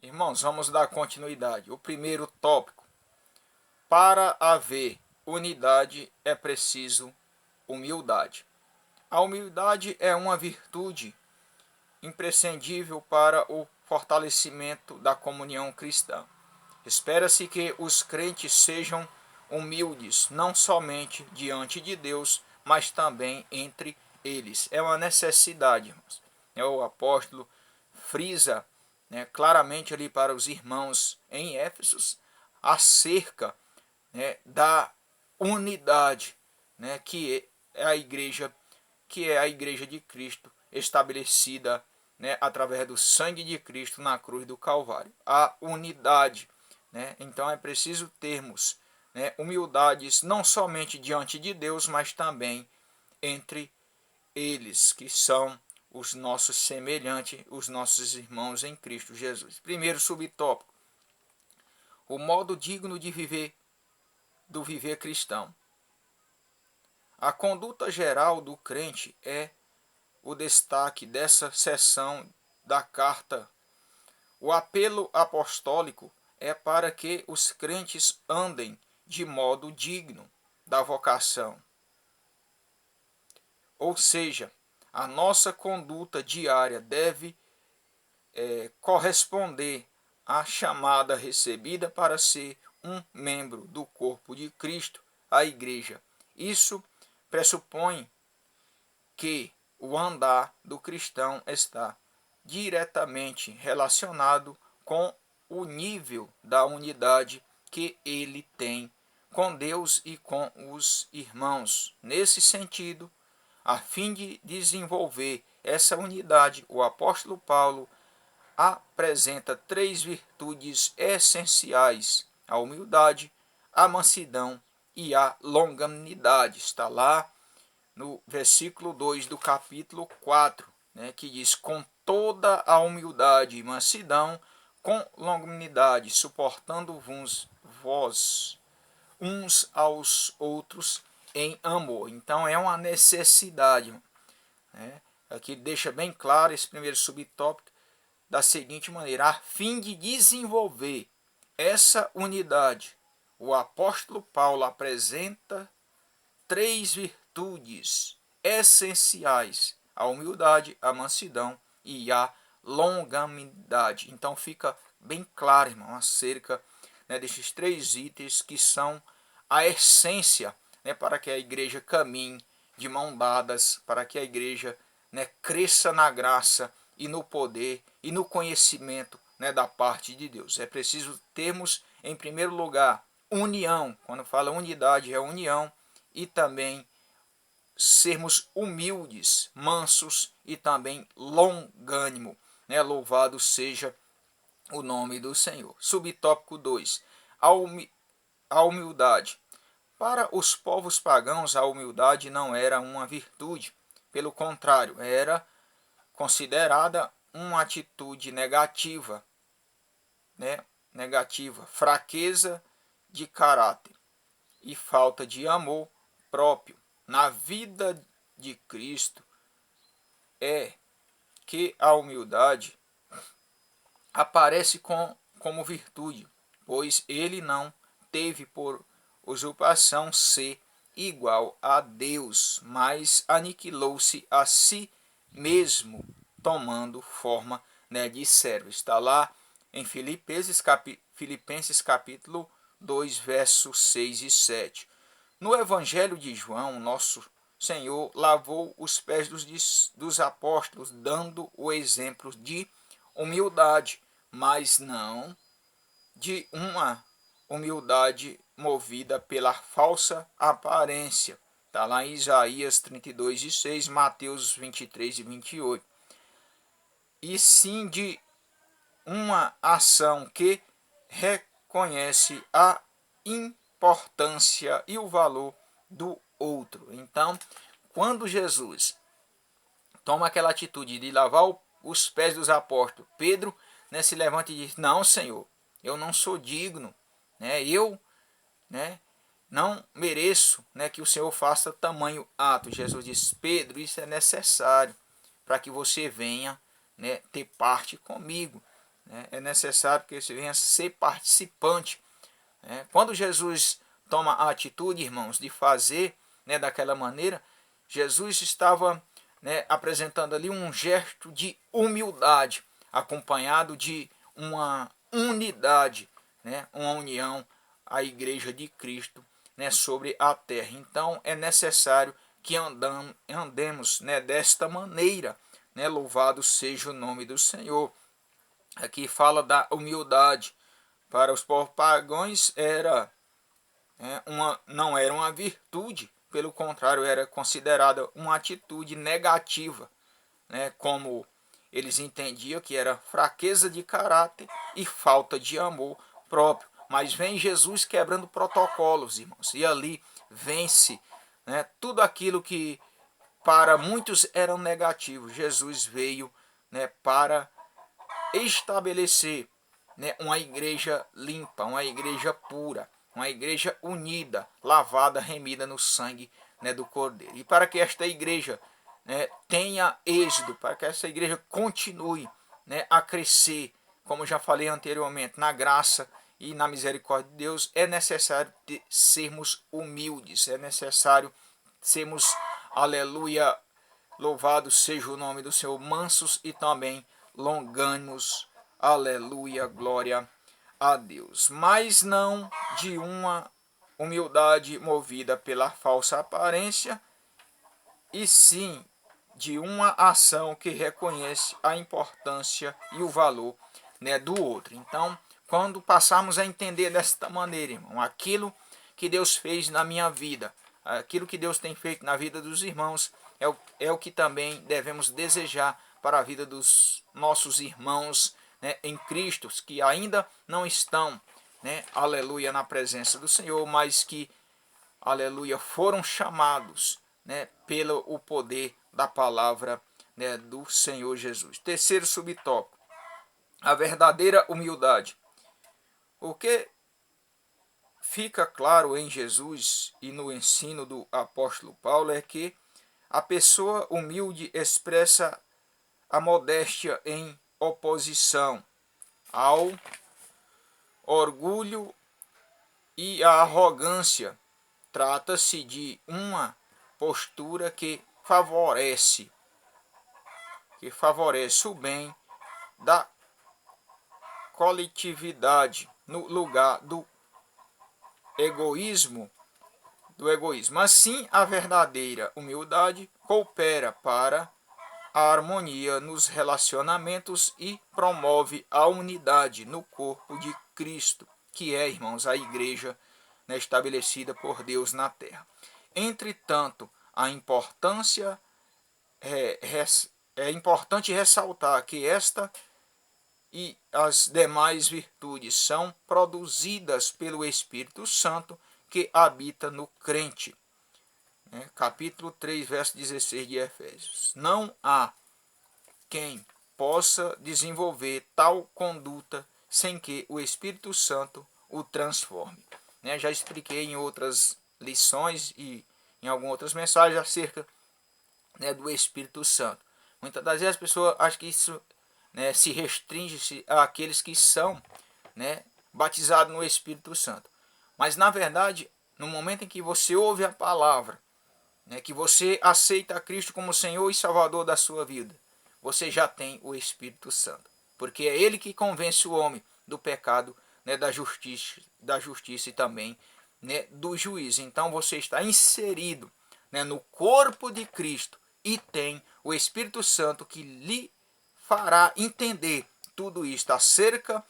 Irmãos, vamos dar continuidade. O primeiro tópico. Para haver unidade é preciso humildade. A humildade é uma virtude imprescindível para o fortalecimento da comunhão cristã. Espera-se que os crentes sejam humildes, não somente diante de Deus, mas também entre eles. É uma necessidade, irmãos. O apóstolo frisa, claramente ali para os irmãos em Éfeso acerca, da unidade, que é a igreja de Cristo estabelecida, através do sangue de Cristo na cruz do Calvário. A unidade, então é preciso termos, humildades não somente diante de Deus, mas também entre eles, que são os nossos semelhantes, os nossos irmãos em Cristo Jesus. Primeiro subtópico: o modo digno de viver, do viver cristão. A conduta geral do crente é o destaque dessa seção da carta. O apelo apostólico é para que os crentes andem de modo digno da vocação. Ou seja, a nossa conduta diária deve corresponder à chamada recebida para ser um membro do corpo de Cristo, a igreja. Isso pressupõe que o andar do cristão está diretamente relacionado com o nível da unidade que ele tem com Deus e com os irmãos. Nesse sentido, a fim de desenvolver essa unidade, o apóstolo Paulo apresenta 3 virtudes essenciais: a humildade, a mansidão e a longanimidade. Está lá no versículo 2 do capítulo 4, que diz: com toda a humildade e mansidão, com longanimidade, suportando-vos vós uns aos outros em amor. Então é uma necessidade. Aqui deixa bem claro esse primeiro subtópico da seguinte maneira: a fim de desenvolver essa unidade, o apóstolo Paulo apresenta 3 virtudes essenciais: a humildade, a mansidão e a longanimidade. Então fica bem claro, irmão, acerca, desses 3 itens que são a essência, para que a igreja caminhe de mão dadas, para que a igreja, cresça na graça e no poder e no conhecimento, da parte de Deus. É preciso termos, em primeiro lugar, união. Quando fala unidade, é união. E também sermos humildes, mansos e também longânimo. Louvado seja o nome do Senhor. Subtópico 2. A humildade. Para os povos pagãos, a humildade não era uma virtude. Pelo contrário, era considerada uma atitude negativa, fraqueza de caráter e falta de amor próprio. Na vida de Cristo é que a humildade aparece como virtude, pois ele não teve por usurpação ser igual a Deus, mas aniquilou-se a si mesmo, tomando forma, de servo. Está lá em Filipenses capítulo 2, versos 6 e 7. No Evangelho de João, nosso Senhor lavou os pés dos apóstolos, dando o exemplo de humildade, mas não de uma humildade movida pela falsa aparência. Está lá em Isaías 32 e 6, Mateus 23 e 28. E sim de uma ação que reconhece a importância e o valor do outro. Então, quando Jesus toma aquela atitude de lavar os pés dos apóstolos, Pedro, se levanta e diz: não, Senhor, eu não sou digno, eu, não mereço, que o Senhor faça tamanho ato. Jesus diz: Pedro, isso é necessário para que você venha, ter parte comigo. né? É necessário que você venha ser participante, né? Quando Jesus toma a atitude, irmãos, de fazer, né, daquela maneira, Jesus estava, né, apresentando ali um gesto de humildade, acompanhado de uma unidade, né, uma união à igreja de Cristo, né, sobre a terra. Então é necessário que andemos, né, desta maneira, né, louvado seja o nome do Senhor. Aqui fala da humildade. Para os povos pagãos não era uma virtude, pelo contrário, era considerada uma atitude negativa, né, como eles entendiam que era fraqueza de caráter e falta de amor próprio. Mas vem Jesus quebrando protocolos, irmãos, e ali vence, né, tudo aquilo que para muitos eram negativos. Jesus veio, né, para estabelecer, né, uma igreja limpa, uma igreja pura, uma igreja unida, lavada, remida no sangue, né, do Cordeiro. E para que esta igreja, né, tenha êxito, para que essa igreja continue, né, a crescer, como já falei anteriormente, na graça e na misericórdia de Deus, é necessário sermos humildes, é necessário sermos, aleluia, louvado seja o nome do Senhor, mansos e também longânimos. Aleluia, glória a Deus. Mas não de uma humildade movida pela falsa aparência, e sim de uma ação que reconhece a importância e o valor, né, do outro. Então, quando passarmos a entender desta maneira, irmão, aquilo que Deus fez na minha vida, aquilo que Deus tem feito na vida dos irmãos, é o que também devemos desejar para a vida dos nossos irmãos, né, em Cristo, que ainda não estão, né, aleluia, na presença do Senhor, mas que, aleluia, foram chamados, né, pelo o poder da palavra, né, do Senhor Jesus. Terceiro subtópico, a verdadeira humildade. O que fica claro em Jesus e no ensino do apóstolo Paulo é que a pessoa humilde expressa a modéstia em oposição ao orgulho e à arrogância. Trata-se de uma postura que favorece o bem da coletividade no lugar egoísmo, do egoísmo. Assim, a verdadeira humildade coopera para a harmonia nos relacionamentos e promove a unidade no corpo de Cristo, que é, irmãos, a igreja, né, estabelecida por Deus na terra. Entretanto, é importante ressaltar que esta e as demais virtudes são produzidas pelo Espírito Santo que habita no crente. Capítulo 3, verso 16 de Efésios. Não há quem possa desenvolver tal conduta sem que o Espírito Santo o transforme. Já expliquei em outras lições e em algumas outras mensagens acerca, do Espírito Santo. Muitas das vezes as pessoas acham que isso, se restringe àqueles que são, batizados no Espírito Santo. Mas na verdade, no momento em que você ouve a palavra, que você aceita a Cristo como Senhor e Salvador da sua vida, você já tem o Espírito Santo. Porque é Ele que convence o homem do pecado, da justiça e também, do juízo. Então você está inserido, no corpo de Cristo e tem o Espírito Santo que lhe fará entender tudo isto acerca,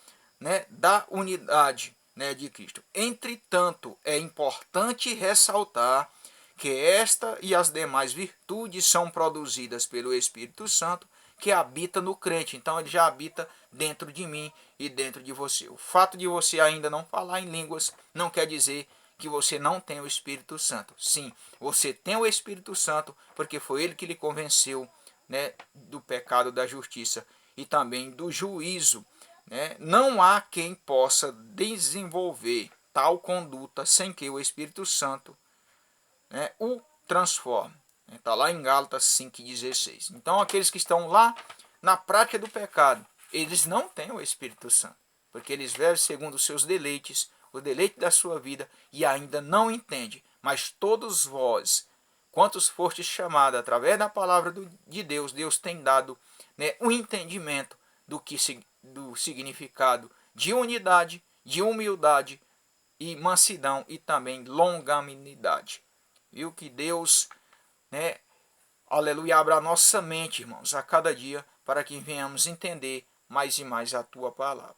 da unidade, de Cristo. Entretanto, é importante ressaltar que esta e as demais virtudes são produzidas pelo Espírito Santo que habita no crente. Então ele já habita dentro de mim e dentro de você. O fato de você ainda não falar em línguas não quer dizer que você não tem o Espírito Santo. Sim, você tem o Espírito Santo porque foi ele que lhe convenceu, do pecado, da justiça e também do juízo. Não há quem possa desenvolver tal conduta sem que o Espírito Santo, o transforme. Está lá em Gálatas 5,16. Então aqueles que estão lá na prática do pecado, eles não têm o Espírito Santo, porque eles vivem segundo os seus deleites, o deleite da sua vida, e ainda não entendem. Mas todos vós, quantos fostes chamados através da palavra de Deus, Deus tem dado, né, um entendimento do significado de unidade, de humildade e mansidão e também longanimidade. Viu que Deus, né, aleluia, abra a nossa mente, irmãos, a cada dia, para que venhamos entender mais e mais a tua palavra.